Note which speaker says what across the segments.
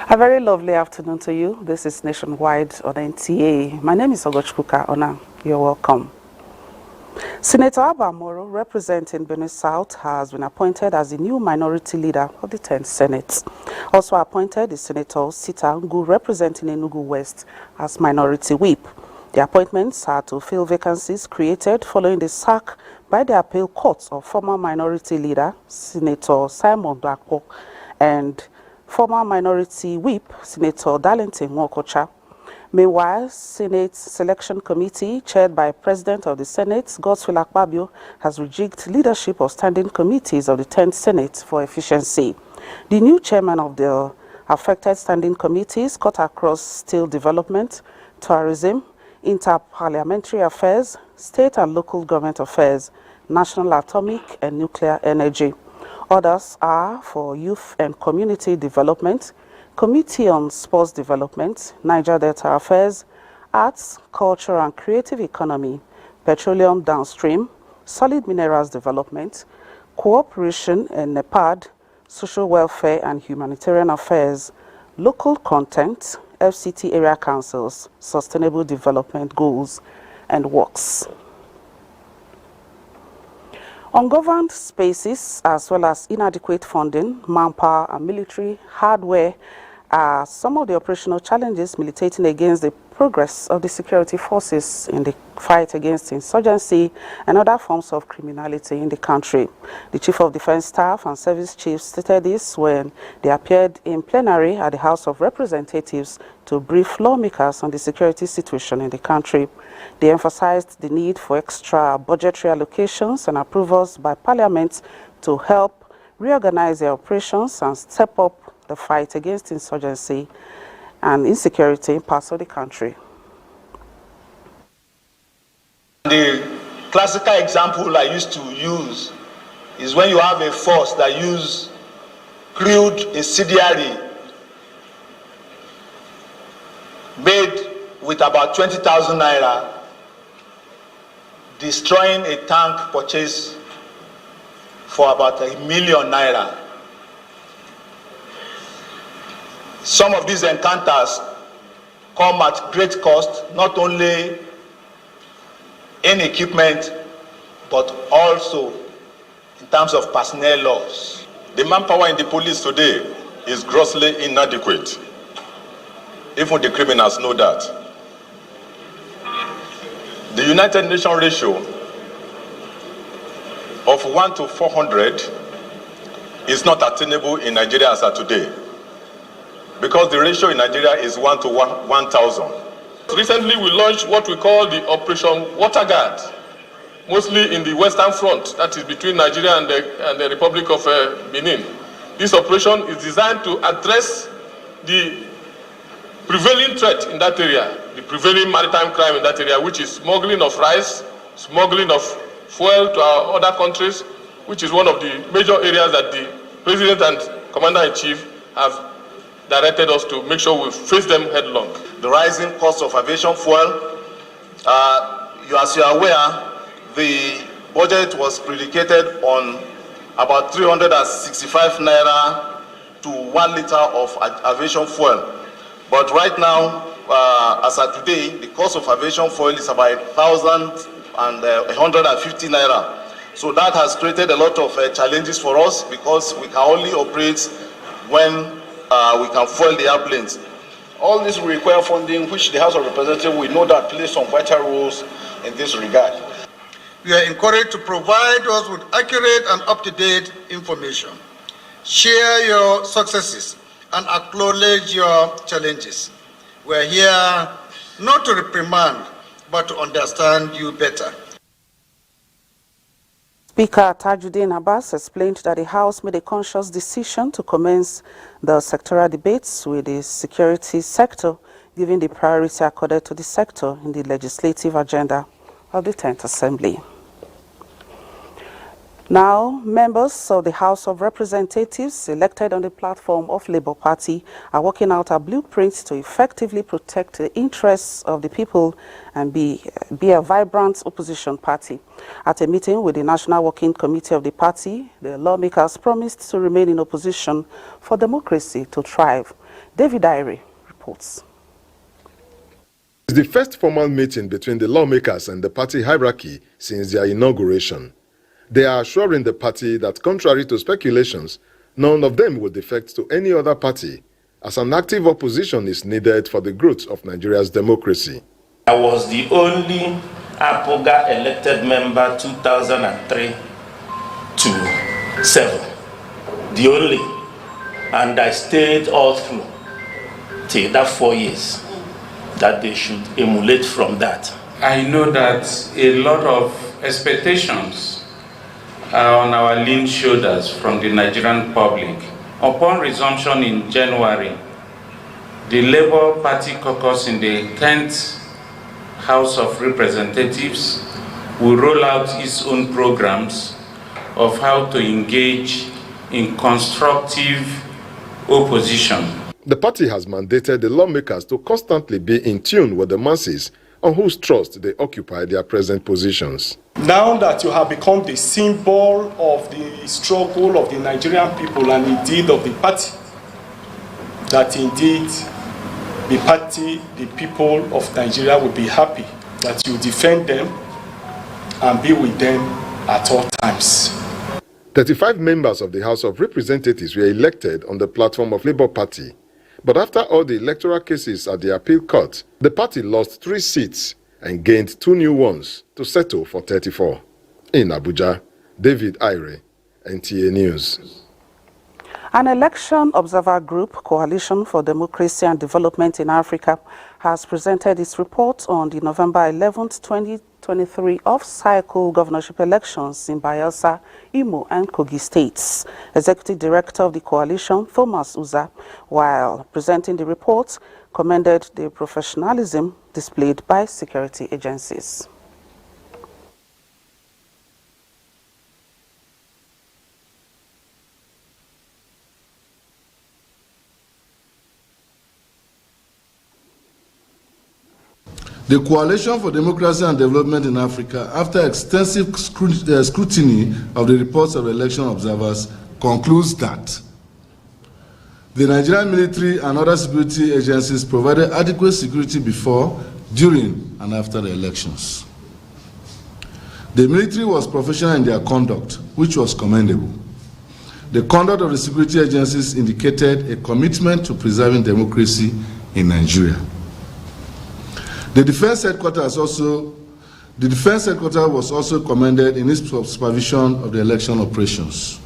Speaker 1: A very lovely afternoon to you. This is Nationwide on NTA. My name is Ogochkuka Ona. You're welcome. Senator Abba Moro, representing Benue South, has been appointed as the new minority leader of the 10th Senate. Also appointed is Senator Sita Ngu, representing Enugu West, as minority whip. The appointments are to fill vacancies created following the sack by the appeal court of former minority leader, Senator Simon Blackpo, and former minority whip, Senator Darlington Nwokocha. Meanwhile, Senate Selection Committee, chaired by President of the Senate, Godswill Akpabio, has rejigged leadership of standing committees of the 10th Senate for efficiency. The new chairman of the affected standing committees cut across steel development, tourism, inter-parliamentary affairs, state and local government affairs, national atomic and nuclear energy. Others are for youth and community development, Committee on Sports Development, Niger Delta Affairs, Arts, Culture and Creative Economy, Petroleum Downstream, Solid Minerals Development, Cooperation and NEPAD, Social Welfare and Humanitarian Affairs, Local Content, FCT Area Councils, Sustainable Development Goals, and Works. Ungoverned spaces, as well as inadequate funding, manpower, and military hardware are some of the operational challenges militating against the progress of the security forces in the fight against insurgency and other forms of criminality in the country. The Chief of Defense Staff and Service Chiefs stated this when they appeared in plenary at the House of Representatives to brief lawmakers on the security situation in the country. They emphasized the need for extra budgetary allocations and approvals by Parliament to help reorganize their operations and step up the fight against insurgency and insecurity in parts of the country.
Speaker 2: The classical example I used to use is when you have a force that use crude incendiary made with about 20,000 naira, destroying a tank purchased for about 1 million naira. Some of these encounters come at great cost, not only in equipment, but also in terms of personnel loss.
Speaker 3: The manpower in the police today is grossly inadequate. Even the criminals know that. The United Nations ratio of 1 to 400 is not attainable in Nigeria as of today, because the ratio in Nigeria is 1 to 1,000.
Speaker 4: Recently, we launched what we call the Operation Water Guard, mostly in the Western Front, that is between Nigeria and the Republic of Benin. This operation is designed to address the prevailing threat in that area, the prevailing maritime crime in that area, which is smuggling of rice, smuggling of fuel to our other countries, which is one of the major areas that the President and Commander-in-Chief have directed us to make sure we face them headlong.
Speaker 2: The rising cost of aviation fuel, as you are aware, the budget was predicated on about 365 naira to 1 liter of aviation fuel. But right now, as of today, the cost of aviation fuel is about 1,150 naira. So that has created a lot of challenges for us, because we can only operate when we can fuel the airplanes.
Speaker 5: All this will require funding, which the House of Representatives will know that plays some vital roles in this regard.
Speaker 6: We are encouraged to provide us with accurate and up-to-date information. Share your successes and acknowledge your challenges. We are here not to reprimand, but to understand you better.
Speaker 1: Speaker Tajuddin Abbas explained that the House made a conscious decision to commence the sectoral debates with the security sector, giving the priority accorded to the sector in the legislative agenda of the 10th Assembly. Now, members of the House of Representatives elected on the platform of Labour Party are working out a blueprint to effectively protect the interests of the people and be a vibrant opposition party. At a meeting with the National Working Committee of the party, the lawmakers promised to remain in opposition for democracy to thrive. David Ire reports.
Speaker 7: It's the first formal meeting between the lawmakers and the party hierarchy since their inauguration. They are assuring the party that, contrary to speculations, none of them will defect to any other party, as an active opposition is needed for the growth of Nigeria's democracy.
Speaker 8: I was the only Abuja elected member 2003 to 7. The only. And I stayed all through till that 4 years, that they should emulate from that.
Speaker 9: I know that a lot of expectations are on our lean shoulders from the Nigerian public. Upon resumption in January, the Labour Party caucus in the 10th House of Representatives will roll out its own programs of how to engage in constructive opposition.
Speaker 7: The party has mandated the lawmakers to constantly be in tune with the masses on whose trust they occupy their present positions.
Speaker 10: Now that you have become the symbol of the struggle of the Nigerian people and indeed of the party, that indeed the party, the people of Nigeria will be happy that you defend them and be with them at all times.
Speaker 7: 35 members of the House of Representatives were elected on the platform of Labour Party. But after all the electoral cases at the appeal court, the party lost 3 seats and gained 2 new ones to settle for 34. In Abuja, David Ire, NTA News.
Speaker 1: An election observer group, Coalition for Democracy and Development in Africa, has presented its report on the November 11, 2023 off-cycle governorship elections in Bayelsa, Imo, and Kogi states. Executive Director of the coalition, Thomas Uza, while presenting the report, commended the professionalism displayed by security agencies.
Speaker 11: The Coalition for Democracy and Development in Africa, after extensive scrutiny of the reports of election observers, concludes that the Nigerian military and other security agencies provided adequate security before, during, and after the elections. The military was professional in their conduct, which was commendable. The conduct of the security agencies indicated a commitment to preserving democracy in Nigeria. The Defense Headquarters was also commended in its supervision of the election operations.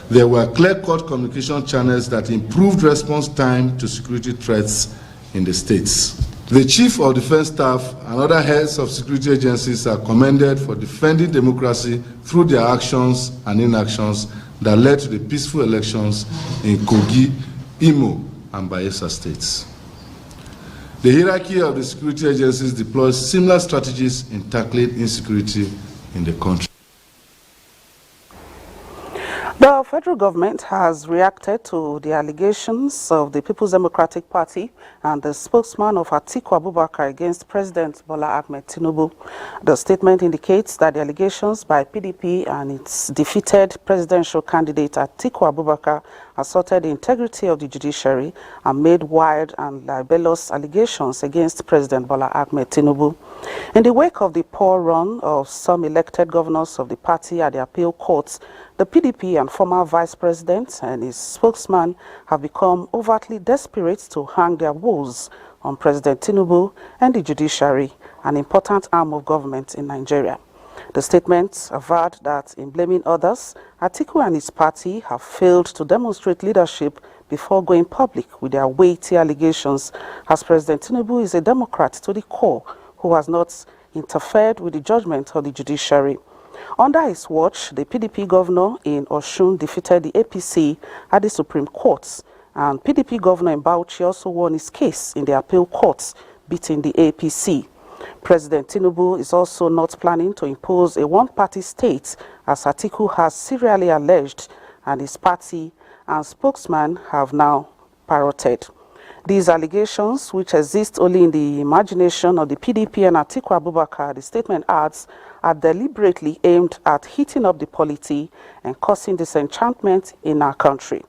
Speaker 11: There were clear-cut communication channels that improved response time to security threats in the states. The Chief of Defense Staff and other heads of security agencies are commended for defending democracy through their actions and inactions that led to the peaceful elections in Kogi, Imo, and Bayelsa states. The hierarchy of the security agencies deploys similar strategies in tackling insecurity in the country.
Speaker 1: The federal government has reacted to the allegations of the People's Democratic Party and the spokesman of Atiku Abubakar against President Bola Ahmed Tinubu. The statement indicates that the allegations by PDP and its defeated presidential candidate Atiku Abubakar assaulted the integrity of the judiciary and made wild and libelous allegations against President Bola Ahmed Tinubu. In the wake of the poor run of some elected governors of the party at the appeal courts, the PDP and former vice president and his spokesman have become overtly desperate to hang their woes on President Tinubu and the judiciary, an important arm of government in Nigeria. The statement averred that in blaming others, Atiku and his party have failed to demonstrate leadership before going public with their weighty allegations, as President Tinubu is a Democrat to the core who has not interfered with the judgment of the judiciary. Under his watch, the PDP governor in Osun defeated the APC at the Supreme Court, and PDP governor in Bauchi also won his case in the appeal courts, beating the APC. President Tinubu is also not planning to impose a one-party state, as Atiku has serially alleged, and his party and spokesman have now parroted. These allegations, which exist only in the imagination of the PDP and Atiku Abubakar, the statement adds, are deliberately aimed at heating up the polity and causing disenchantment in our country.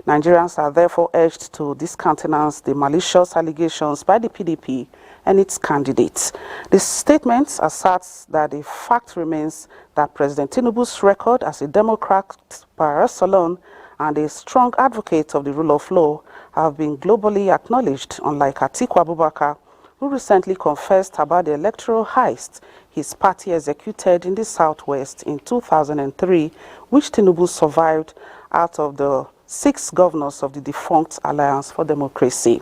Speaker 1: Nigerians are therefore urged to discountenance the malicious allegations by the PDP and its candidates. The statement asserts that the fact remains that President Tinubu's record as a Democrat par excellence and a strong advocate of the rule of law have been globally acknowledged, unlike Atiku Abubakar, who recently confessed about the electoral heist his party executed in the Southwest in 2003, which Tinubu survived out of the 6 governors of the defunct Alliance for Democracy.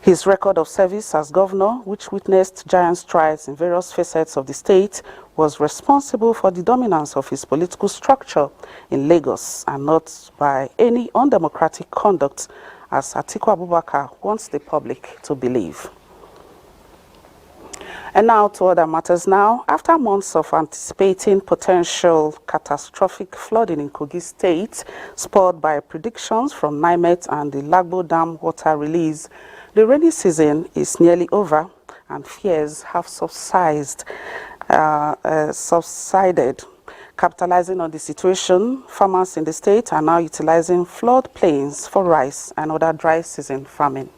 Speaker 1: His record of service as governor, which witnessed giant strides in various facets of the state, was responsible for the dominance of his political structure in Lagos and not by any undemocratic conduct, as Atiku Abubakar wants the public to believe. And now to other matters now. After months of anticipating potential catastrophic flooding in Kogi State, spurred by predictions from NIMET and the Lagbo Dam water release, the rainy season is nearly over and fears have subsided. Capitalizing on the situation, farmers in the state are now utilizing floodplains for rice and other dry season farming.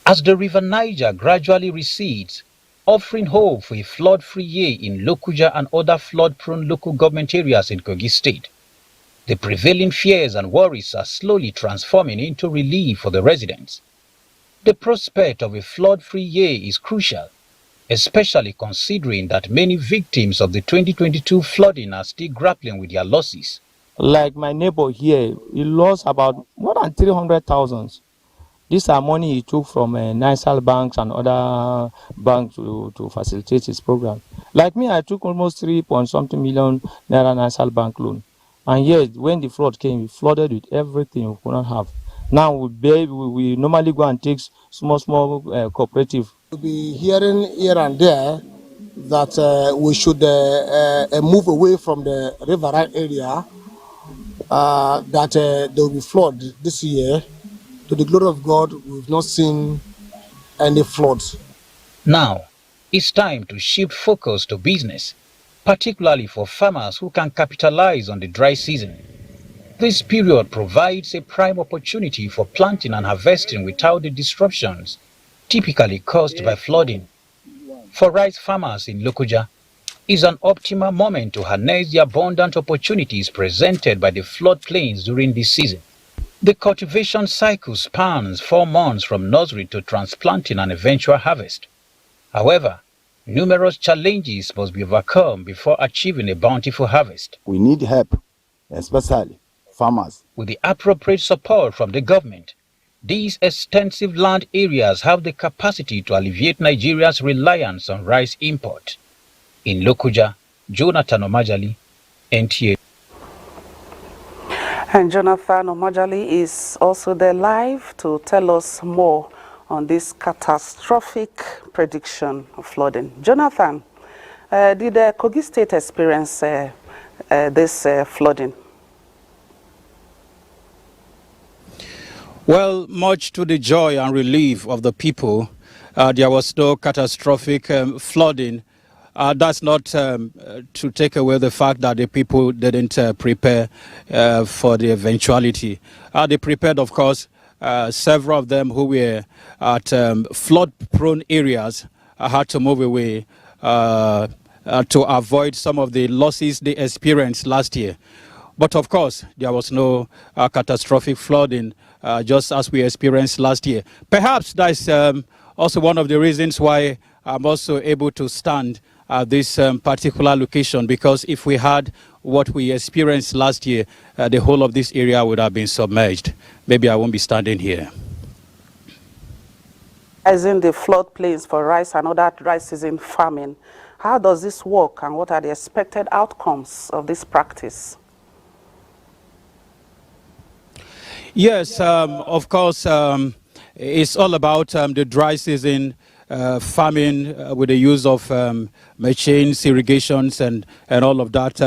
Speaker 12: As the River Niger gradually recedes, offering hope for a flood-free year in Lokoja and other flood-prone local government areas in Kogi State, the prevailing fears and worries are slowly transforming into relief for the residents. The prospect of a flood-free year is crucial, especially considering that many victims of the 2022 flooding are still grappling with their losses.
Speaker 13: Like my neighbor here, he lost about more than 300,000. These are money he took from National banks and other banks to facilitate his program. Like me, I took almost 3-point-something million naira National bank loan. And yet, when the flood came, we flooded with everything we could not have. Now we normally go and take small cooperative.
Speaker 14: We'll be hearing here and there that we should move away from the riverine area, that there will be flood this year. To the glory of God, we've not seen any floods.
Speaker 12: Now, it's time to shift focus to business, particularly for farmers who can capitalize on the dry season. This period provides a prime opportunity for planting and harvesting without the disruptions typically caused by flooding. For rice farmers in Lokoja, it's an optimal moment to harness the abundant opportunities presented by the floodplains during this season. The cultivation cycle spans 4 months from nursery to transplanting and eventual harvest. However, numerous challenges must be overcome before achieving a bountiful harvest.
Speaker 15: We need help, especially farmers.
Speaker 12: With the appropriate support from the government, these extensive land areas have the capacity to alleviate Nigeria's reliance on rice import. In Lokoja, Jonathan Omajali, NTA.
Speaker 1: And Jonathan Omajali is also there live to tell us more on this catastrophic prediction of flooding. Jonathan, did Kogi State experience this flooding?
Speaker 16: Well, much to the joy and relief of the people, there was no catastrophic flooding. That's not to take away the fact that the people didn't prepare for the eventuality. They prepared, of course. Several of them who were at flood-prone areas had to move away to avoid some of the losses they experienced last year. But of course, there was no catastrophic flooding, just as we experienced last year. Perhaps that's also one of the reasons why I'm also able to stand at this particular location, because if we had what we experienced last year, the whole of this area would have been submerged. Maybe I won't be standing here.
Speaker 1: As in the floodplains for rice and other dry season farming, how does this work and what are the expected outcomes of this practice?
Speaker 16: Yes, of course, it's all about the dry season farming with the use of machines, irrigations, and all of that.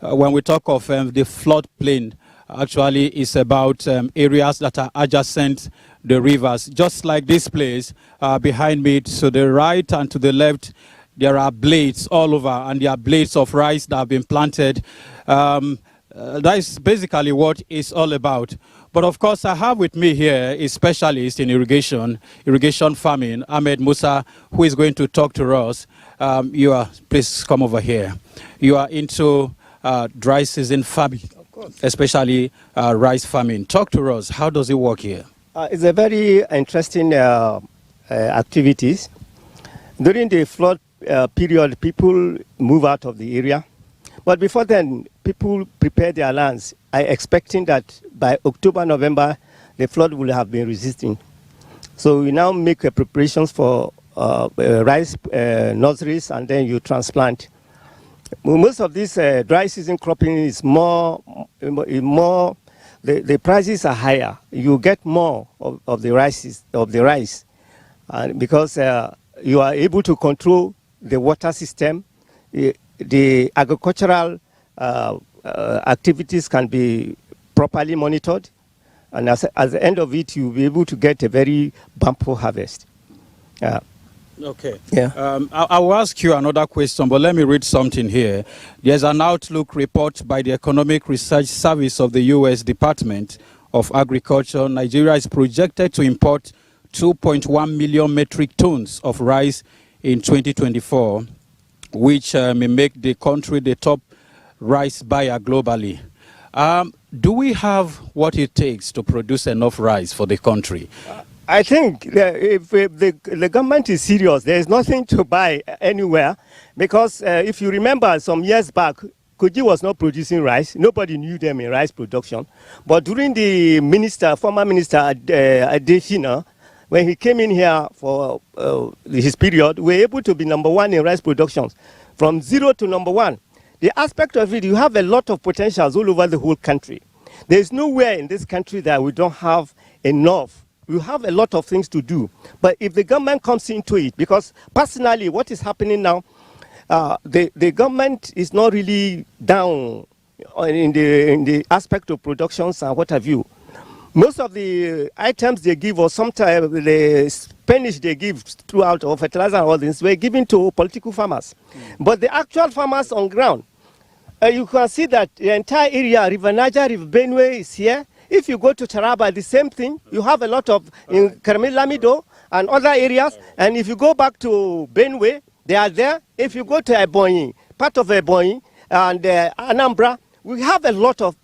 Speaker 16: When we talk of the floodplain, actually it's about areas that are adjacent the rivers, just like this place behind me. To the right and to the left, there are blades all over, and there are blades of rice that have been planted. That is basically what it's all about. But of course, I have with me here a specialist in irrigation farming, Ahmed Musa, who is going to talk to us. Please come over here. You are into dry season farming, especially rice farming. Talk to us. How does it work here?
Speaker 17: It's a very interesting activities. During the flood period, people move out of the area. But before then, people prepare their lands. I'm expecting that by October, November, the flood will have been resisting. So we now make preparations for rice nurseries, and then you transplant. Most of this dry season cropping is more the prices are higher. You get more of the rice, because you are able to control the water system. The agricultural activities can be properly monitored, and as the end of it, you'll be able to get a very bountiful harvest.
Speaker 16: Okay.
Speaker 17: Yeah.
Speaker 16: I will ask you another question, but let me read something here. There's an Outlook report by the Economic Research Service of the U.S. Department of Agriculture. Nigeria is projected to import 2.1 million metric tons of rice in 2024, which may make the country the top rice buyer globally. Do we have what it takes to produce enough rice for the country?
Speaker 17: I think if the government is serious, there is nothing to buy anywhere, because if you remember some years back, Koji was not producing rice. Nobody knew them in rice production. But during the former minister Adesina, when he came in here for his period, we were able to be #1 in rice production, from 0 to #1. The aspect of it, you have a lot of potentials all over the whole country. There is nowhere in this country that we don't have enough. We have a lot of things to do. But if the government comes into it, because personally what is happening now, the government is not really down in the aspect of productions and what have you. Most of the items they give, or sometimes the Spanish they give throughout, or fertilizer and all this, were given to political farmers. But the actual farmers on ground, you can see that the entire area, River Niger, River Benue is here. If you go to Taraba, the same thing. You have a lot of in Kermel-Lamido and other areas. And if you go back to Benue, they are there. If you go to Ebonyi, part of Ebonyi and Anambra, we have a lot of.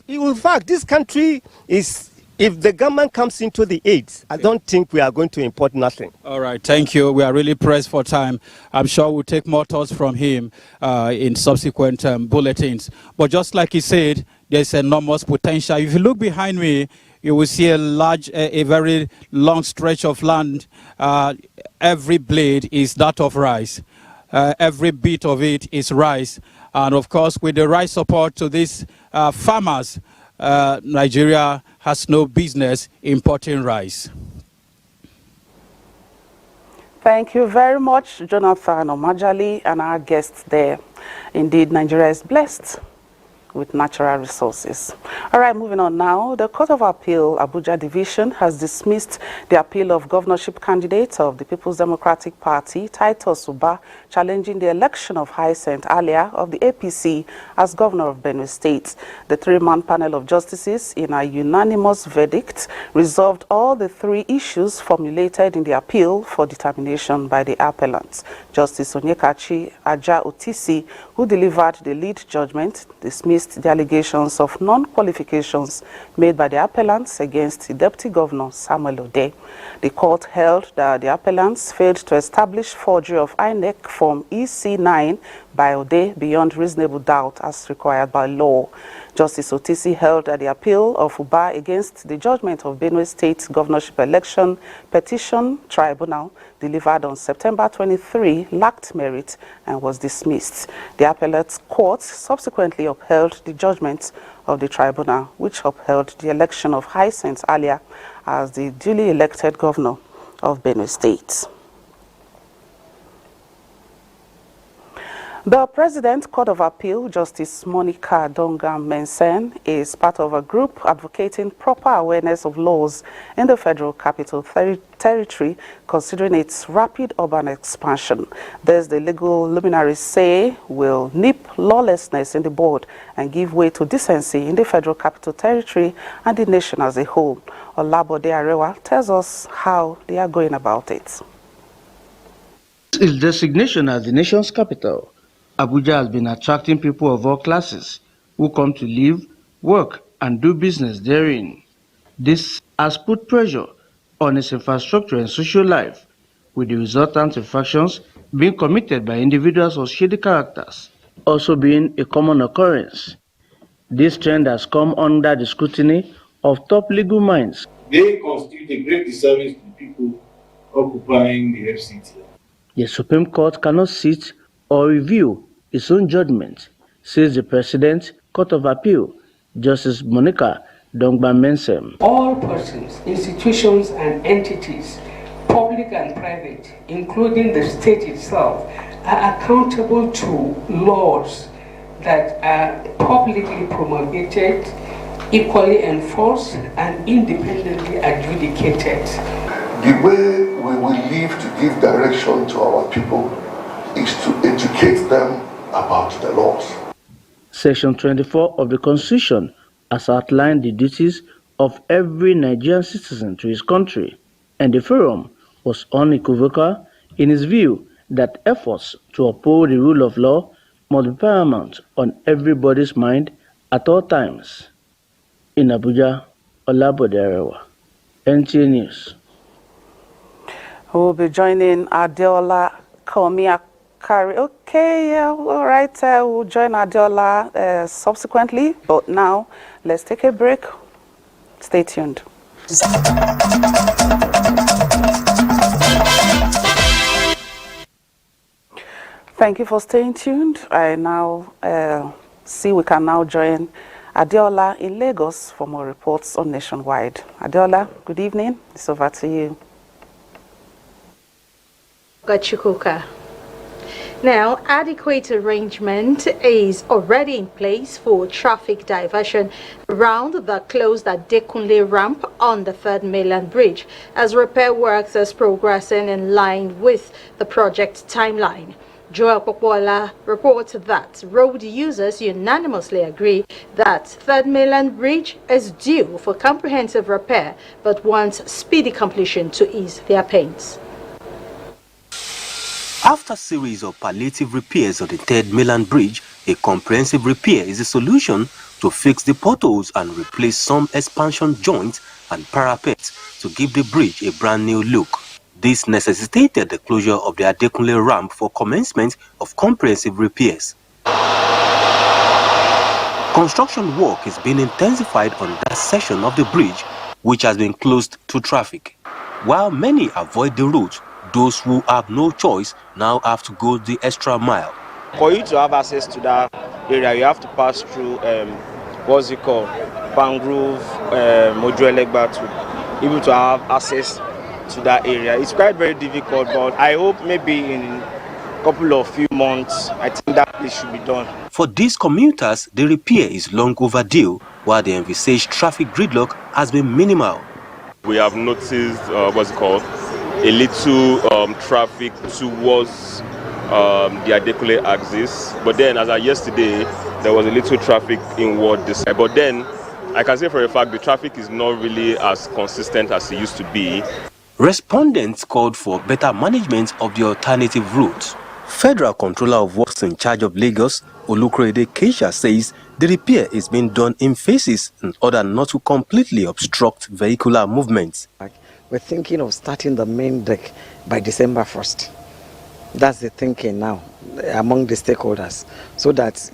Speaker 17: In fact, this country is. If the government comes into the aids, I don't think we are going to import nothing.
Speaker 16: All right, thank you. We are really pressed for time. I'm sure we'll take more thoughts from him in subsequent bulletins. But just like he said, there's enormous potential. If you look behind me, you will see a very long stretch of land. Every blade is that of rice. Every bit of it is rice. And of course, with the right support to these farmers, Nigeria has no business importing rice.
Speaker 1: Thank you very much, Jonathan Omajali, and our guests there. Indeed, Nigeria is blessed with natural resources. All right, moving on now. The Court of Appeal, Abuja Division, has dismissed the appeal of governorship candidate of the People's Democratic Party, Titus Uba, challenging the election of Hyacinth Alia of the APC as governor of Benue State. The three-man panel of justices, in a unanimous verdict, resolved all the three issues formulated in the appeal for determination by the appellants. Justice Onyekachi Aja Otisi, who delivered the lead judgment, dismissed the allegations of non-qualifications made by the appellants against the Deputy Governor Samuel Ode. The court held that the appellants failed to establish forgery of INEC Form EC9 by Ode beyond reasonable doubt as required by law. Justice Otisi held that the appeal of Uba against the judgment of Benue State Governorship Election Petition Tribunal delivered on September 23 lacked merit and was dismissed. The appellate court subsequently upheld the judgment of the tribunal, which upheld the election of Hyacinth Alia as the duly elected governor of Benue State. The President Court of Appeal, Justice Monica Donga-Mensen, is part of a group advocating proper awareness of laws in the Federal Capital Territory, considering its rapid urban expansion. This, the legal luminaries say, will nip lawlessness in the board and give way to decency in the Federal Capital Territory and the nation as a whole. Olabode Arewa tells us how they are going about it.
Speaker 18: Its designation as the nation's capital, Abuja has been attracting people of all classes who come to live, work, and do business therein. This has put pressure on its infrastructure and social life, with the resultant infractions being committed by individuals of shady characters also being a common occurrence. This trend has come under the scrutiny of top legal minds.
Speaker 19: They constitute a great disservice to the people occupying the FCT.
Speaker 18: The Supreme Court cannot sit or review its own judgment, says the President, Court of Appeal, Justice Monica Donga-Mensen.
Speaker 20: All persons, institutions, and entities, public and private, including the state itself, are accountable to laws that are publicly promulgated, equally enforced, and independently adjudicated.
Speaker 21: The way we will live to give direction to our people is to educate them about the laws.
Speaker 18: Section 24 of the Constitution has outlined the duties of every Nigerian citizen to his country, and the forum was unequivocal in its view that efforts to uphold the rule of law must be paramount on everybody's mind at all times. In Abuja, Olabode Arewa, NTA News.
Speaker 1: We'll be joining Adeola Komiakari. Okay, yeah, all right. We'll join Adeola subsequently, but now let's take a break. Stay tuned. Thank you for staying tuned. I now see we can now join Adeola in Lagos for more reports on Nationwide. Adeola, good evening. It's over to you.
Speaker 22: Gachukuka. Now, adequate arrangement is already in place for traffic diversion around the closed Adekunle ramp on the 3rd Mainland Bridge, as repair works is progressing in line with the project timeline. Joel Popola reports that road users unanimously agree that 3rd Mainland Bridge is due for comprehensive repair, but wants speedy completion to ease their pains.
Speaker 23: After a series of palliative repairs on the 3rd Mainland Bridge, a comprehensive repair is a solution to fix the potholes and replace some expansion joints and parapets to give the bridge a brand new look. This necessitated the closure of the Adekunle ramp for commencement of comprehensive repairs. Construction work is being intensified on that section of the bridge, which has been closed to traffic. While many avoid the route, those who have no choice now have to go the extra mile.
Speaker 24: For you to have access to that area, you have to pass through what's it called, Bangrove, Mojo-Elegba, to able to have access to that area. It's quite very difficult, but I hope maybe in a couple of few months, I think that this should be done.
Speaker 23: For these commuters, the repair is long overdue, while the envisaged traffic gridlock has been minimal.
Speaker 25: We have noticed, a little traffic towards the Adekunle axis, but then as of yesterday, there was a little traffic inward this side. But then, I can say for a fact, the traffic is not really as consistent as it used to be.
Speaker 23: Respondents called for better management of the alternative routes. Federal Controller of Works in charge of Lagos, Olukorede Keisha, says the repair is being done in phases in order not to completely obstruct vehicular movements.
Speaker 26: We're thinking of starting the main deck by December 1st. That's the thinking now among the stakeholders, so that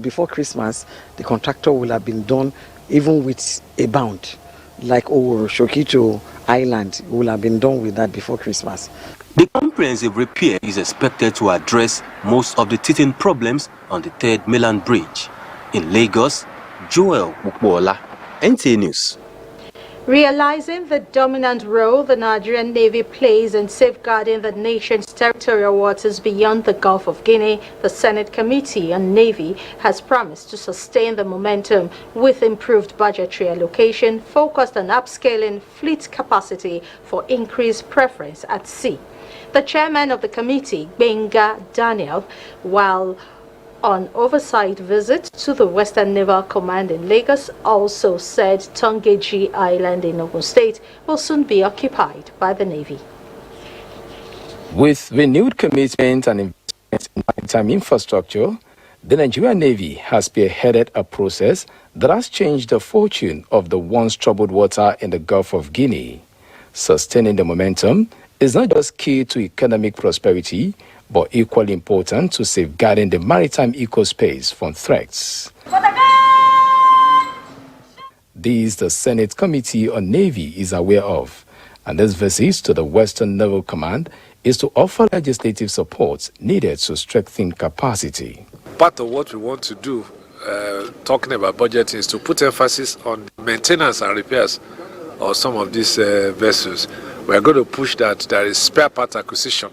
Speaker 26: before Christmas, the contractor will have been done even with a bound, like Shokito Island will have been done with that before Christmas.
Speaker 23: The comprehensive repair is expected to address most of the teething problems on the 3rd Mainland Bridge. In Lagos, Joel Popola, NTA News.
Speaker 22: Realizing the dominant role the Nigerian Navy plays in safeguarding the nation's territorial waters beyond the Gulf of Guinea, the Senate Committee on Navy has promised to sustain the momentum with improved budgetary allocation focused on upscaling fleet capacity for increased preference at sea. The chairman of the committee, Benga Daniel, while on oversight visit to the Western Naval Command in Lagos, also said Tongeji Island in Ogun State will soon be occupied by the Navy.
Speaker 2: With renewed commitment and investment in maritime infrastructure, the Nigerian Navy has spearheaded a process that has changed the fortune of the once troubled water in the Gulf of Guinea. Sustaining the momentum is not just key to economic prosperity, but equally important to safeguarding the maritime ecospace from threats. This the Senate Committee on Navy is aware of, and this visit to the Western Naval Command is to offer legislative support needed to strengthen capacity.
Speaker 3: Part of what we want to do, talking about budgeting, is to put emphasis on maintenance and repairs of some of these vessels. We are going to push that there is spare part acquisition.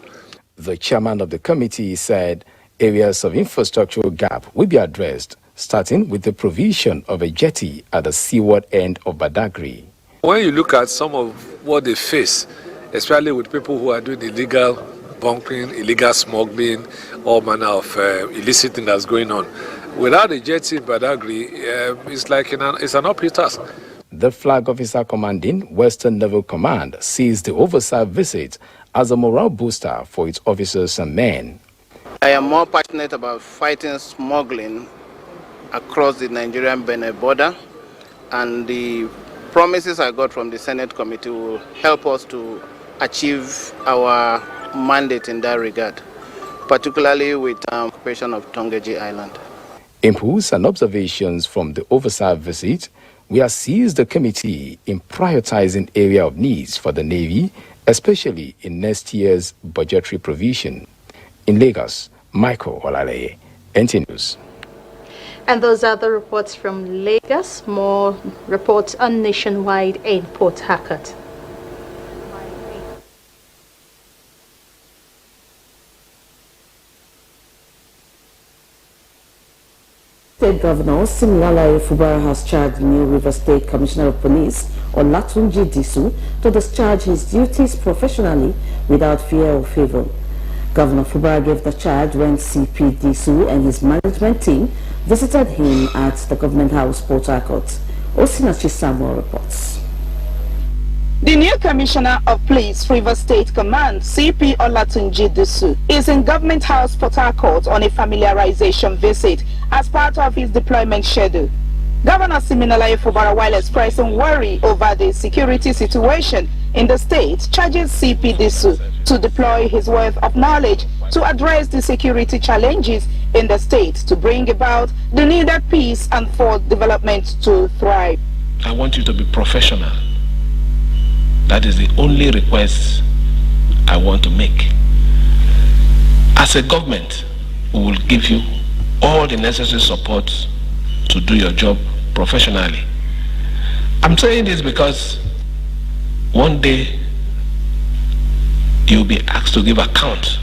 Speaker 2: The chairman of the committee said areas of infrastructural gap will be addressed, starting with the provision of a jetty at the seaward end of Badagry.
Speaker 3: When you look at some of what they face, especially with people who are doing illegal bunkering, illegal smuggling, all manner of illicit thing that's going on, without a jetty in Badagry, it's like it's an uphill task.
Speaker 2: The flag officer commanding Western Naval Command sees the oversight visit as a morale booster for its officers and men.
Speaker 4: I am more passionate about fighting smuggling across the Nigerian-Benin border, and the promises I got from the Senate Committee will help us to achieve our mandate in that regard, particularly with occupation of Tongeji Island.
Speaker 2: Inputs and observations from the oversight visit will assist the committee in prioritizing area of needs for the Navy, especially in next year's budgetary provision. In Lagos, Michael Olale, NTA News.
Speaker 22: And those are the reports from Lagos. More reports on Nationwide in Port Harcourt.
Speaker 5: State Governor Siminalayi Fubara has charged the new River State Commissioner of Police, Olatunji Disu, to discharge his duties professionally without fear or favor. Governor Fubara gave the charge when CP Disu and his management team visited him at the Government House, Port Harcourt. Osinachi Samuel reports.
Speaker 6: The new Commissioner of Police, River State Command, CP Olatunji Disu, is in Government House, Port Harcourt on a familiarization visit as part of his deployment schedule. Governor Siminalayi Fubara, while expressing worry over the security situation in the state, charges CP Disu to deploy his wealth of knowledge to address the security challenges in the state to bring about the needed peace and for development to thrive.
Speaker 8: I want you to be professional. That is the only request I want to make. As a government, we will give you all the necessary support to do your job professionally. I'm saying this because one day you'll be asked to give account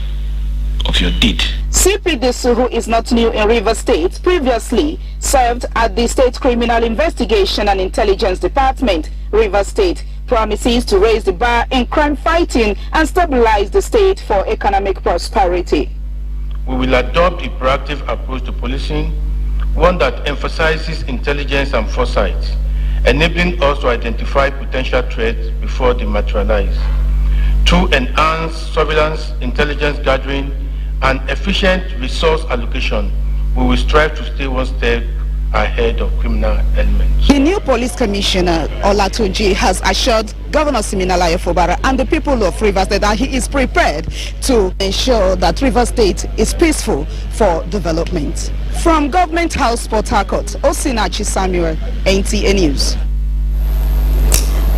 Speaker 8: of your deed.
Speaker 6: CP Disu, who is not new in River State, previously served at the State Criminal Investigation and Intelligence Department, River State, promises to raise the bar in crime fighting and stabilize the state for economic prosperity.
Speaker 8: We will adopt a proactive approach to policing, one that emphasizes intelligence and foresight, enabling us to identify potential threats before they materialize. Through enhanced surveillance, intelligence gathering, and efficient resource allocation, we will strive to stay one step ahead of criminal elements.
Speaker 6: The new police commissioner, Olatunji, has assured Governor Siminalayi Fubara and the people of River State that he is prepared to ensure that River State is peaceful for development. From Government House, Port Harcourt, Osinachi Samuel, NTA News.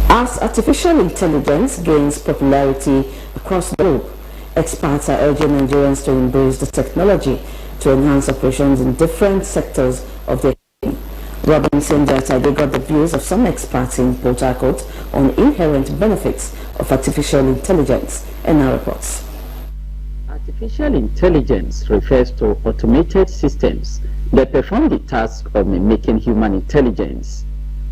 Speaker 5: As artificial intelligence gains popularity across the globe, experts are urging Nigerians to embrace the technology to enhance operations in different sectors of the economy. Robinson that they got the views of some experts in Port Harcourt on inherent benefits of artificial intelligence and our reports.
Speaker 7: Artificial intelligence refers to automated systems that perform the task of mimicking human intelligence.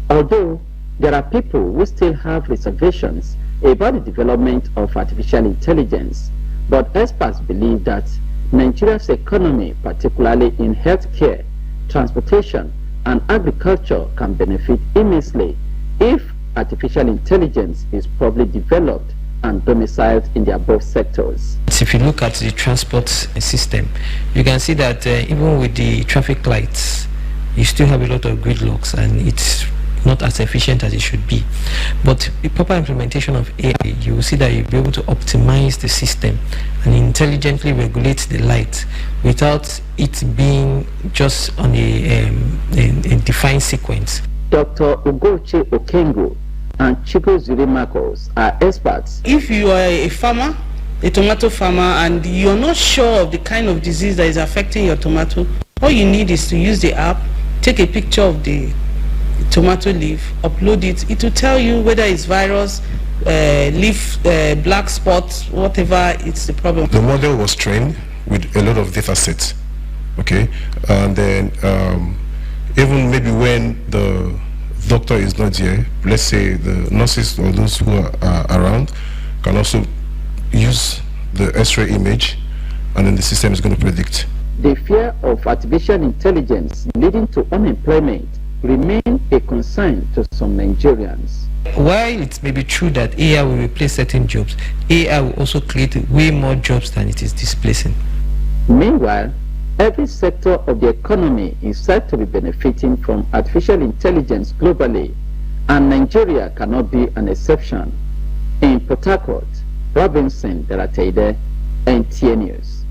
Speaker 7: Although there are people who still have reservations about the development of artificial intelligence, but experts believe that Nigeria's economy, particularly in healthcare, transportation, and agriculture, can benefit immensely if artificial intelligence is properly developed and domiciled in the above sectors.
Speaker 9: If you look at the transport system, you can see that even with the traffic lights, you still have a lot of gridlocks and it's not as efficient as it should be. But the proper implementation of AI, you will see that you'll be able to optimize the system and intelligently regulate the light without it being just on a defined sequence.
Speaker 7: Dr. Ugochi Okengo and Chico Zurimakos are experts.
Speaker 10: If you are a farmer, a tomato farmer, and you're not sure of the kind of disease that is affecting your tomato, all you need is to use the app, take a picture of the tomato leaf, upload it. It will tell you whether it's virus, leaf, black spots, whatever it's the problem.
Speaker 11: The model was trained with a lot of data sets, okay? And then even maybe when the doctor is not here, let's say the nurses or those who are around can also use the X-ray image, and then the system is going to predict.
Speaker 7: The fear of artificial intelligence leading to unemployment remain a concern to some Nigerians.
Speaker 9: While it may be true that AI will replace certain jobs, AI will also create way more jobs than it is displacing.
Speaker 7: Meanwhile, every sector of the economy is said to be benefiting from artificial intelligence globally, and Nigeria cannot be an exception. In Port Harcourt, Robinson Delateide, NTA News.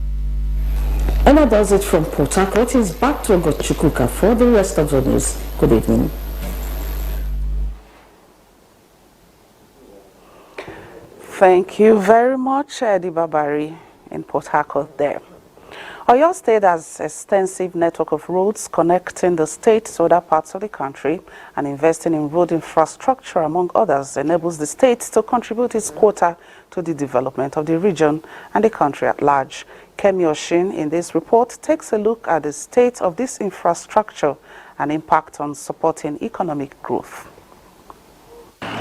Speaker 5: And that does it from Port Harcourt. Is back to Ogochukuka for the rest of the news. Good evening.
Speaker 1: Thank you very much, Eddie Babari in Port Harcourt there. Oyo State has an extensive network of roads connecting the state to other parts of the country, and investing in road infrastructure, among others, enables the state to contribute its quota to the development of the region and the country at large. Kemi Oshin in this report takes a look at the state of this infrastructure and impact on supporting economic growth.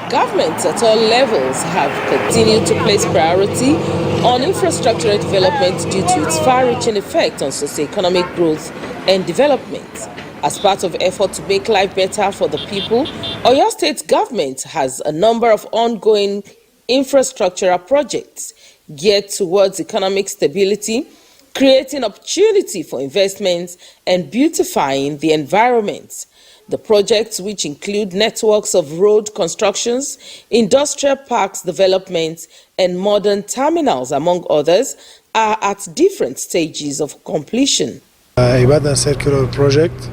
Speaker 13: Governments at all levels have continued to place priority on infrastructural development due to its far-reaching effect on socio-economic growth and development. As part of effort to make life better for the people, Oyo State government has a number of ongoing infrastructural projects geared towards economic stability, creating opportunity for investments and beautifying the environment. The projects, which include networks of road constructions, industrial parks development, and modern terminals, among others, are at different stages of completion.
Speaker 14: Ibadan Circular Project,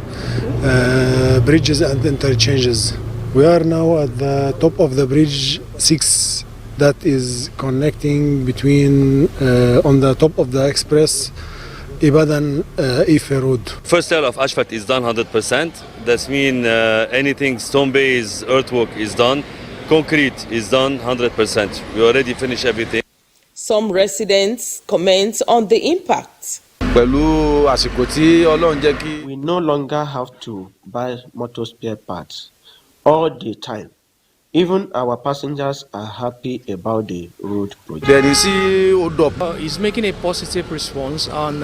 Speaker 14: bridges and interchanges. We are now at the top of the bridge 6 that is connecting between, on the top of the express, Ibadan Ife Road.
Speaker 27: First layer of asphalt is done 100%. That means anything stone base, earthwork is done. Concrete is done 100%. We already finished everything.
Speaker 13: Some residents comment on the impact.
Speaker 28: We no longer have to buy motor spare parts all the time. Even our passengers are happy about the road project.
Speaker 29: It's making a positive response, and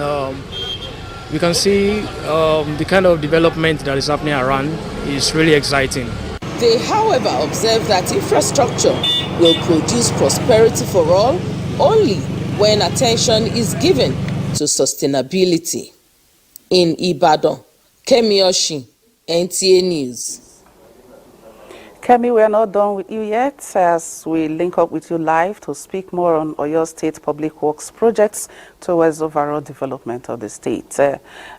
Speaker 29: we can see the kind of development that is happening around is really exciting.
Speaker 13: They, however, observe that infrastructure will produce prosperity for all only when attention is given to sustainability. In Ibadan, Kemi Oshin, NTA News.
Speaker 1: Kemi, we are not done with you yet, as we link up with you live to speak more on Oyo State Public Works projects towards overall development of the state.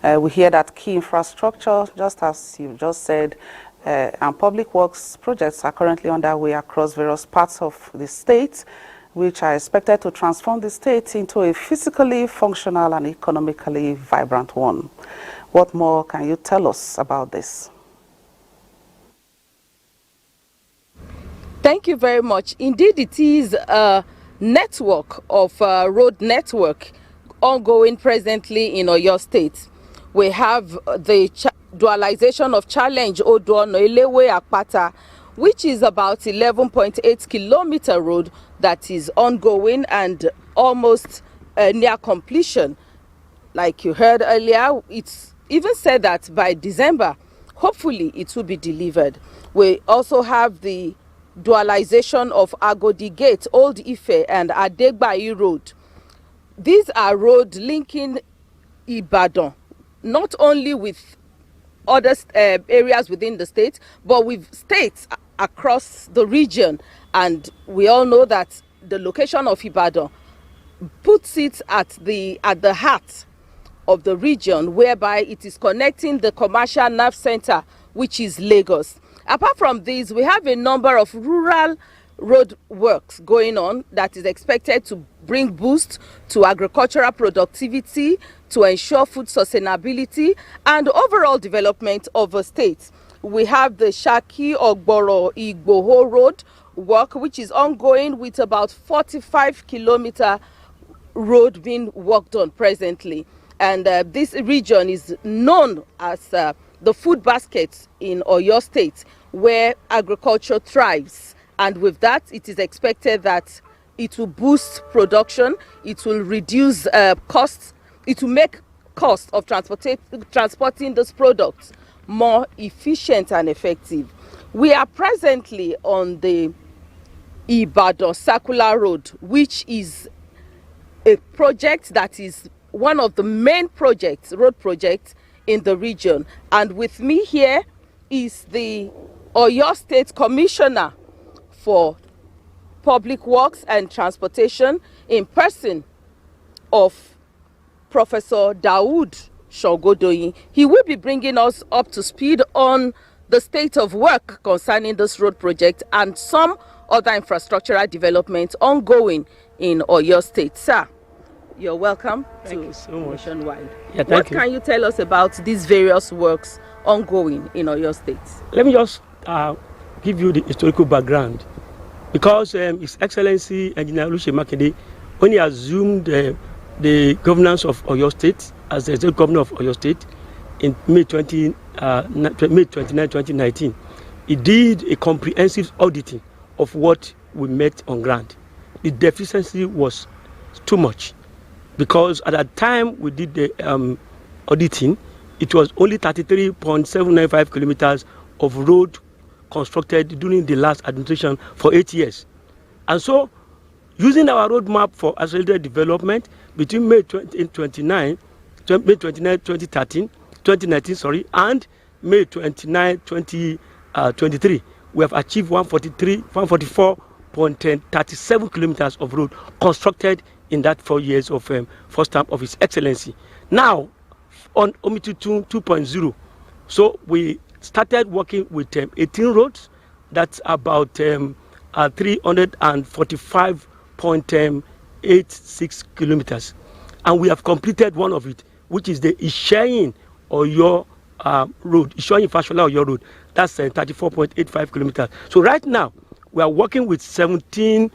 Speaker 1: We hear that key infrastructure, just as you just said, and public works projects are currently underway across various parts of the state, which are expected to transform the state into a physically functional and economically vibrant one. What more can you tell us about this?
Speaker 13: Thank you very much. Indeed, it is a network of road network ongoing presently in Oyo State. We have the dualization of Challenge Odono Ilewe Akpata, which is about 11.8 kilometer road that is ongoing and almost near completion. Like you heard earlier, it's even said that by December, hopefully it will be delivered. We also have the dualization of Agodi Gate, Old Ife and Adegbayi Road. These are roads linking Ibadan, not only with other areas within the state, but with states across the region. And we all know that the location of Ibadan puts it at the heart of the region, whereby it is connecting the commercial nerve center, which is Lagos. Apart from these, we have a number of rural road works going on that is expected to bring boost to agricultural productivity, to ensure food sustainability and overall development of a state. We have the Shaki Ogboro Igboho Road work, which is ongoing with about 45 kilometer road being worked on presently. And this region is known as the food baskets in Oyo State, where agriculture thrives. And with that, it is expected that it will boost production, it will reduce costs, it will make cost of transporting those products more efficient and effective. We are presently on the Ibadan Circular Road, which is a project that is one of the main projects, road projects in the region. And with me here is the Oyo State Commissioner for Public Works and Transportation in person of Professor Daoud Shogodoyin. He will be bringing us up to speed on the state of work concerning this road project and some other infrastructural developments ongoing in Oyo State. Sir, you're welcome to Nationwide.
Speaker 12: Yeah,
Speaker 13: what can you tell us about these various works ongoing in Oyo State?
Speaker 12: Let me just give you the historical background. Because His Excellency Engineer Oluseyi Makinde only assumed the governance of Oyo State as the executive governor of Oyo State in May 29, 2019. He did a comprehensive auditing of what we met on ground. The deficiency was too much, because at that time we did the auditing, it was only 33.795 kilometers of road constructed during the last administration for 8 years. And so, using our roadmap for accelerated development between May 29, 2019, and May 29, 2023, we have achieved 144.37 kilometers of road constructed in that 4 years of first term of His Excellency. Now, on Omitu 2.0, so we started working with 18 roads. That's about 345.86 kilometers. And we have completed one of it, which is the Ishayin Oyo road, Ishayin Fashola Oyo road. That's 34.85 kilometers. So right now, we are working with 17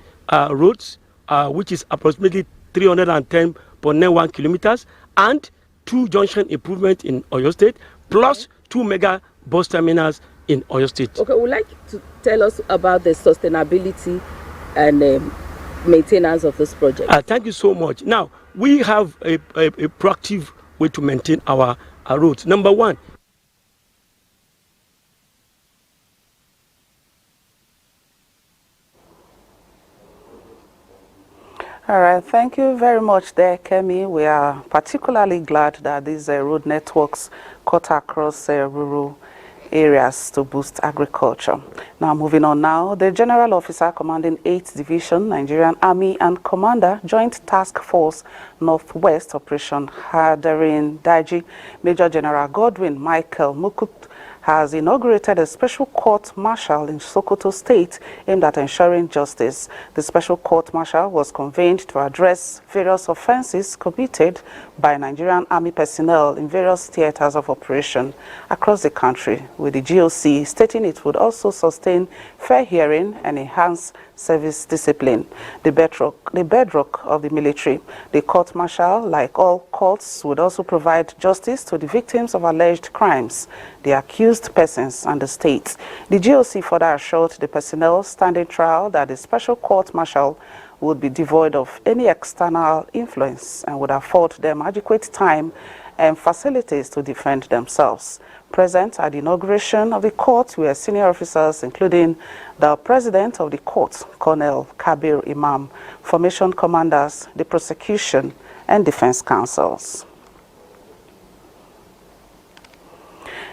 Speaker 12: roads, which is approximately 310.91 kilometers, and 2 junction improvements in Oyo State, plus 2 mega bus terminals in Oyo State.
Speaker 13: Okay, would like to tell us about the sustainability and maintenance of this project.
Speaker 12: Thank you so much. Now, we have a proactive way to maintain our roads. Number one,
Speaker 1: all right, thank you very much there, Kemi. We are particularly glad that these road networks cut across rural areas to boost agriculture. Now, moving on now, the General Officer commanding 8th Division, Nigerian Army, and Commander, Joint Task Force Northwest Operation Hadarin Daji, Major General Godwin Michael Mukut, has inaugurated a special court-martial in Sokoto State aimed at ensuring justice. The special court-martial was convened to address various offences committed by Nigerian army personnel in various theatres of operation across the country, with the GOC stating it would also sustain fair hearing and enhance service discipline, the bedrock of the military. The court-martial, like all courts, would also provide justice to the victims of alleged crimes, the accused persons, and the state. The GOC further assured the personnel standing trial that the special court-martial would be devoid of any external influence and would afford them adequate time and facilities to defend themselves. Present at the inauguration of the court were senior officers, including the president of the court, Colonel Kabir Imam, formation commanders, the prosecution, and defense counsels.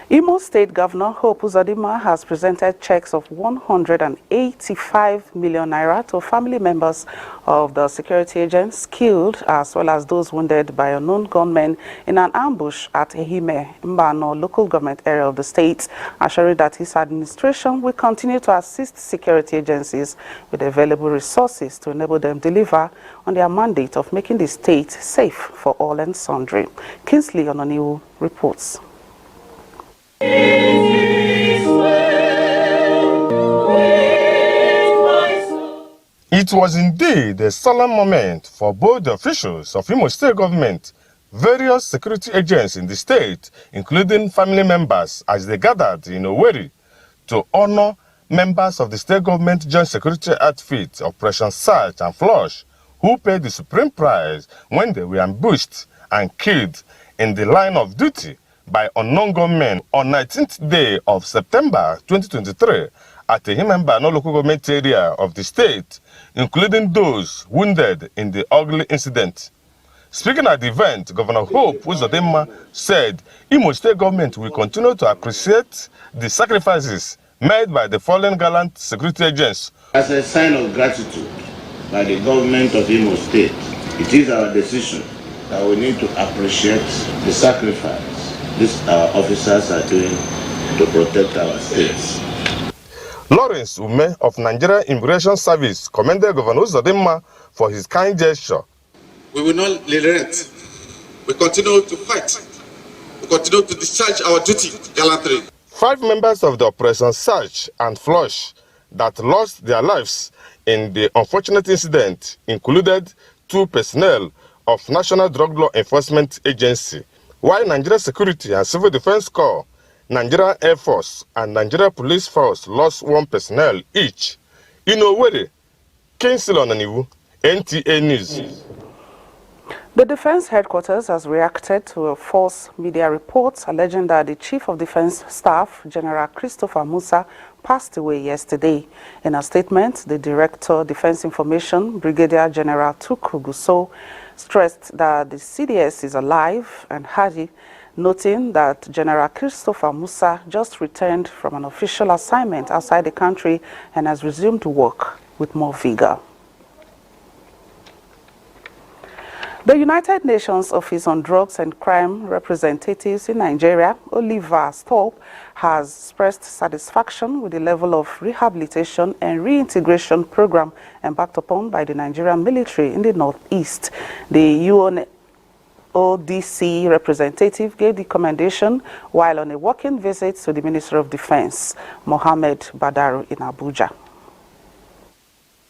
Speaker 1: Imo State Governor Hope Uzodinma has presented checks of 185 million naira to family members of the security agents killed as well as those wounded by unknown gunmen in an ambush at Ehime, Mbano local government area of the state, assuring that his administration will continue to assist security agencies with available resources to enable them deliver on their mandate of making the state safe for all and sundry. Kingsley Ononiwu reports.
Speaker 15: It was indeed a solemn moment for both the officials of Imo State government, various security agents in the state, including family members, as they gathered in Owerri to honor members of the state government joint security outfit, Operation Search and Flush, who paid the supreme price when they were ambushed and killed in the line of duty by unknown gunmen on 19th day of September 2023 at the Himembano local government area of the state, including those wounded in the ugly incident. Speaking at the event, Governor Hope Uzodinma said Imo State government will continue to appreciate the sacrifices made by the fallen gallant security agents.
Speaker 16: As a sign of gratitude by the government of Imo State, it is our decision that we need to appreciate the sacrifice these officers are doing to protect our states.
Speaker 15: Lawrence Ume of Nigerian Immigration Service commended Governor Uzodinma for his kind gesture.
Speaker 17: We will not relent. We continue to fight. We continue to discharge our duty gallantly.
Speaker 15: 5 members of the Operation Search and Flush that lost their lives in the unfortunate incident included 2 personnel of National Drug Law Enforcement Agency, while Nigeria Security and Civil Defense Corps, Nigeria Air Force, and Nigeria Police Force lost 1 personnel each. In Owerri, Kingsley Ononiwu, NTA News.
Speaker 1: The Defense Headquarters has reacted to a false media report alleging that the Chief of Defense Staff, General Christopher Musa, passed away yesterday. In a statement, the Director, Defense Information, Brigadier General Tuku Guso, stressed that the CDS is alive and hearty, noting that General Christopher Musa just returned from an official assignment outside the country and has resumed work with more vigor. The United Nations Office on Drugs and Crime representatives in Nigeria, Oliver Stolp, has expressed satisfaction with the level of rehabilitation and reintegration program embarked upon by the Nigerian military in the Northeast. The UNODC representative gave the commendation while on a working visit to the Minister of Defense, Mohammed Badaru, in Abuja.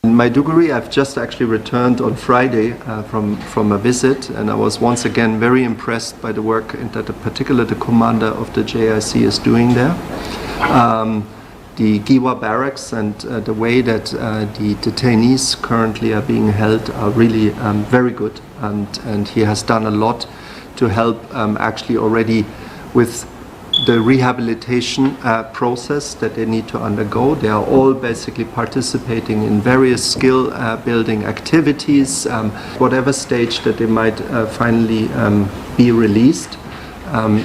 Speaker 18: In Maiduguri, I've just actually returned on Friday from a visit, and I was once again very impressed by the work that particularly the commander of the JIC is doing there. The Giwa barracks and the way that the detainees currently are being held are really very good, and he has done a lot to help actually already with the rehabilitation process that they need to undergo. They are all basically participating in various skill building activities, whatever stage that they might finally be released.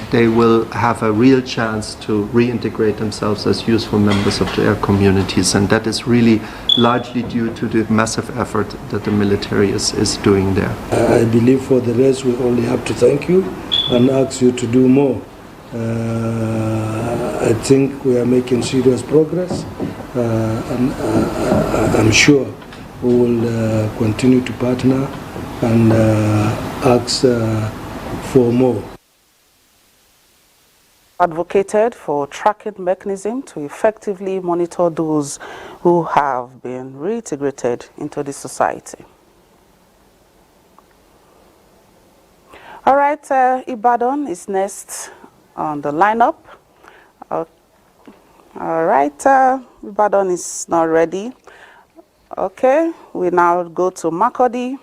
Speaker 18: They will have a real chance to reintegrate themselves as useful members of their communities, and that is really largely due to the massive effort that the military is doing there.
Speaker 19: I believe for the rest we only have to thank you and ask you to do more. I think we are making serious progress, and I'm sure we will continue to partner and ask for more.
Speaker 1: Advocated for tracking mechanism to effectively monitor those who have been reintegrated into the society. All right, Ibadan is next on the lineup. All right, Ibadan is not ready. Okay, we now go to Makurdi,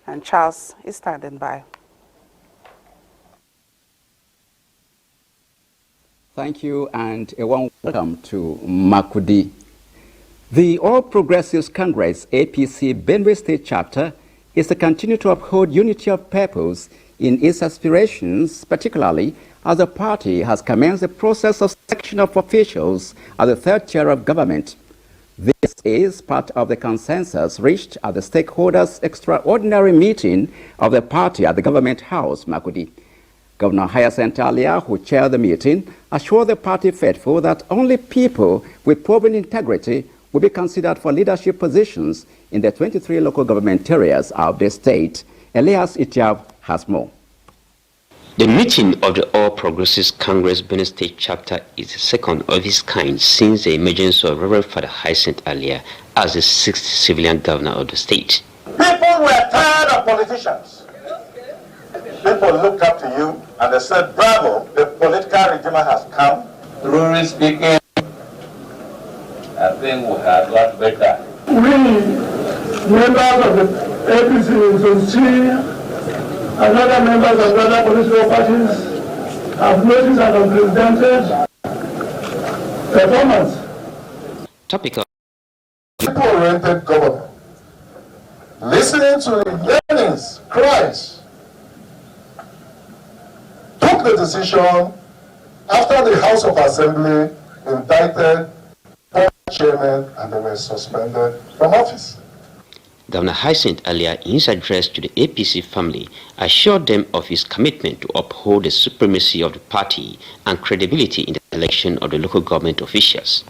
Speaker 1: and Charles is standing by.
Speaker 2: Thank you, and a warm welcome to Makurdi. The All Progressives Congress APC Benue State Chapter is to continue to uphold unity of purpose in its aspirations, particularly as the party has commenced the process of selection of officials at the third tier of government. This is part of the consensus reached at the stakeholders' extraordinary meeting of the party at the Government House, Makurdi. Governor Hyacinth Alia, who chaired the meeting, assured the party faithful that only people with proven integrity will be considered for leadership positions in the 23 local government areas of the state. Elias Itiav has more.
Speaker 3: The meeting of the All Progressives Congress Benue State Chapter is the second of its kind since the emergence of Reverend Father Hyacinth Alia as the 6th civilian governor of the state.
Speaker 4: People were tired of politicians. People looked up to you and they said, bravo, the political redeemer has come.
Speaker 20: Truly speaking, I think we have got better.
Speaker 21: We, members of the APC and other members of other political parties, have noticed an unprecedented performance.
Speaker 3: Topical.
Speaker 4: People-oriented government. Listening to the yearnings, cries, took the decision after the House of Assembly indicted former chairman and they were suspended from office.
Speaker 3: Governor Hyacinth Alia, in his address to the APC family, assured them of his commitment to uphold the supremacy of the party and credibility in the election of the local government officials.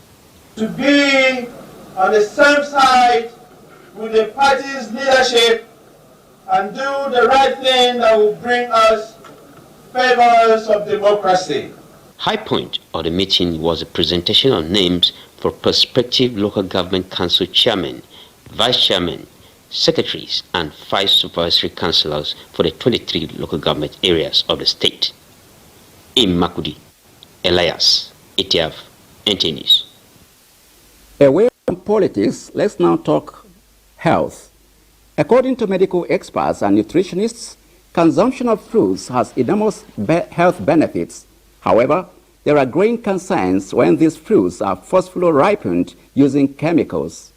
Speaker 20: To be on the same side with the party's leadership and do the right thing that will bring us favors of democracy.
Speaker 3: High point of the meeting was the presentation of names for prospective local government council chairmen, vice chairmen, secretaries and 5 supervisory councillors for the 23 local government areas of the state. In Makurdi, Elias Itiav, NTA News.
Speaker 2: Away from politics, let's now talk health. According to medical experts and nutritionists, consumption of fruits has enormous health benefits. However, there are growing concerns when these fruits are forcefully ripened using chemicals.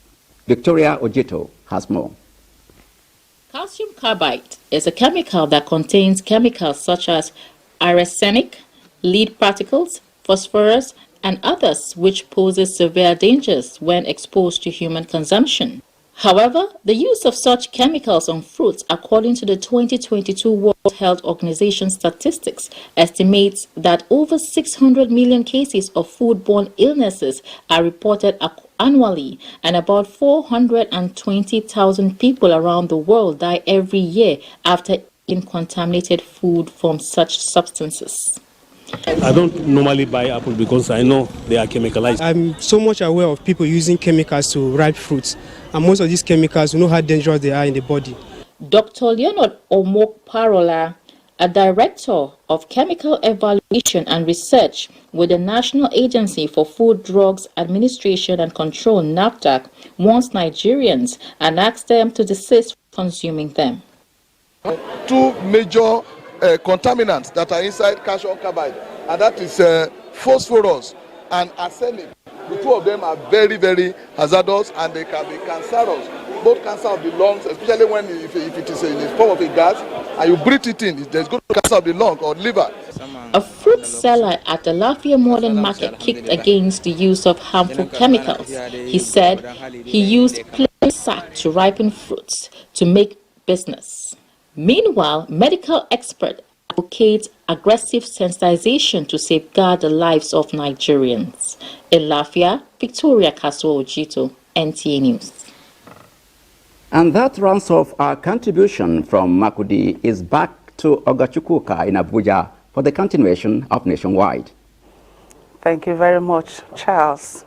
Speaker 2: Victoria Ojito has more.
Speaker 23: Calcium carbide is a chemical that contains chemicals such as arsenic, lead particles, phosphorus, and others which poses severe dangers when exposed to human consumption. However, the use of such chemicals on fruits, according to the 2022 World Health Organization statistics, estimates that over 600 million cases of foodborne illnesses are reported annually, and about 420,000 people around the world die every year after eating contaminated food from such substances.
Speaker 12: I don't normally buy apple because I know they are chemicalized.
Speaker 24: I'm so much aware of people using chemicals to ripe fruits, and most of these chemicals, you know how dangerous they are in the body.
Speaker 23: Dr. Leonard Omokparola, a director of chemical evaluation and research with the National Agency for Food, Drugs Administration and Control, NAFDAC, warns Nigerians and asks them to desist from consuming them.
Speaker 25: 2 major contaminants that are inside calcium carbide, and that is phosphorus and arsenic. The 2 of them are very, very hazardous, and they can be cancerous. Both cancer of the lungs, especially when if it is in the form of a gas and you breathe it in, there's going to be cancer of the lung or liver.
Speaker 23: A fruit seller at the Lafayette Modern Market kicked against the use of harmful chemicals. He said he used plain sack to ripen fruits to make business. Meanwhile, medical expert advocates aggressive sensitization to safeguard the lives of Nigerians. In Lafia, Victoria Kaso-Ojito, NTA News.
Speaker 2: And that rounds off our contribution from Makudi is back to Ogachukuka in Abuja for the continuation of Nationwide.
Speaker 1: Thank you very much, Charles.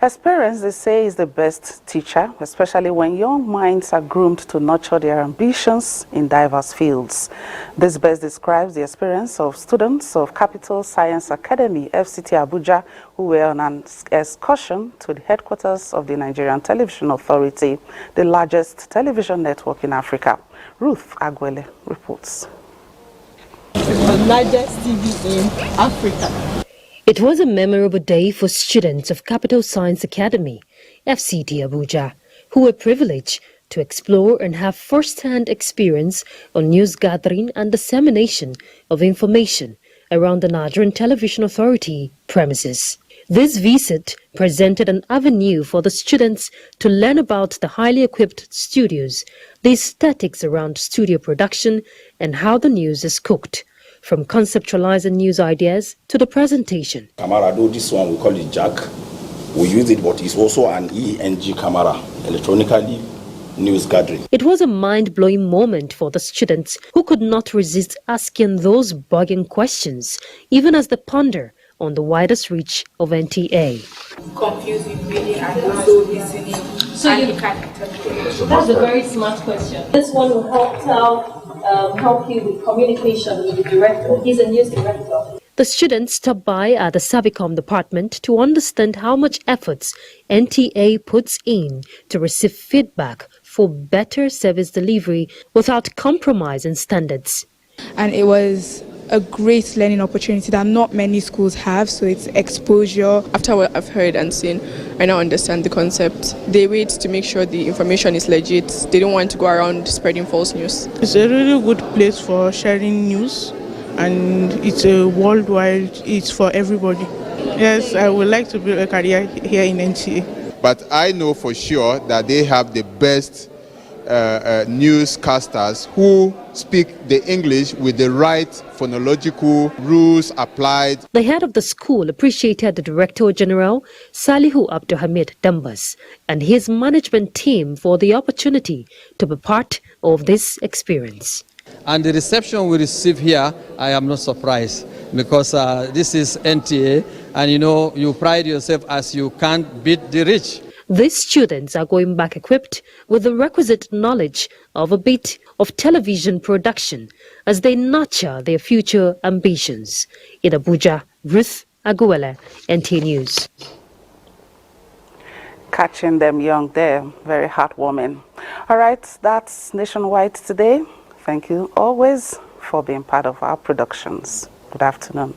Speaker 1: Experience, they say, is the best teacher, especially when young minds are groomed to nurture their ambitions in diverse fields. This best describes the experience of students of Capital Science Academy, FCT Abuja, who were on an excursion to the headquarters of the Nigerian Television Authority, the largest television network in Africa. Ruth Agwele reports.
Speaker 5: The largest TV in Africa.
Speaker 6: It was a memorable day for students of Capital Science Academy, FCT Abuja, who were privileged to explore and have first-hand experience on news gathering and dissemination of information around the Nigerian Television Authority premises. This visit presented an avenue for the students to learn about the highly equipped studios, the aesthetics around studio production, and how the news is cooked, from conceptualizing news ideas to the presentation.
Speaker 7: Camera, though this one we call it jack, we use it, but it's also an ENG camera, electronically news gathering.
Speaker 6: It was a mind-blowing moment for the students who could not resist asking those bugging questions, even as they ponder on the widest reach of NTA.
Speaker 8: Confused with reading and also listening.
Speaker 6: That's a very smart question. This one will help you with communication with the director. He's a news director. The students stopped by at the Savicom department to understand how much efforts NTA puts in to receive feedback for better service delivery without compromising standards.
Speaker 9: And it was a great learning opportunity that not many schools have, so it's exposure.
Speaker 10: After what I've heard and seen, I now understand the concept. They wait to make sure the information is legit. They don't want to go around spreading false news.
Speaker 11: It's a really good place for sharing news, and it's a worldwide, it's for everybody. Yes, I would like to build a career here in NTA.
Speaker 22: But I know for sure that they have the best newscasters who speak the English with the right phonological rules applied.
Speaker 6: The head of the school appreciated the Director General, Salihu Abdulhamid Dambas, and his management team for the opportunity to be part of this experience.
Speaker 26: And the reception we receive here, I am not surprised, because this is NTA, and you pride yourself as you can't beat the rich.
Speaker 6: These students are going back equipped with the requisite knowledge of a bit of television production as they nurture their future ambitions. In Abuja, Ruth Aguela, NTA News.
Speaker 1: Catching them young there, very heartwarming. All right, that's Nationwide today. Thank you always for being part of our productions. Good afternoon.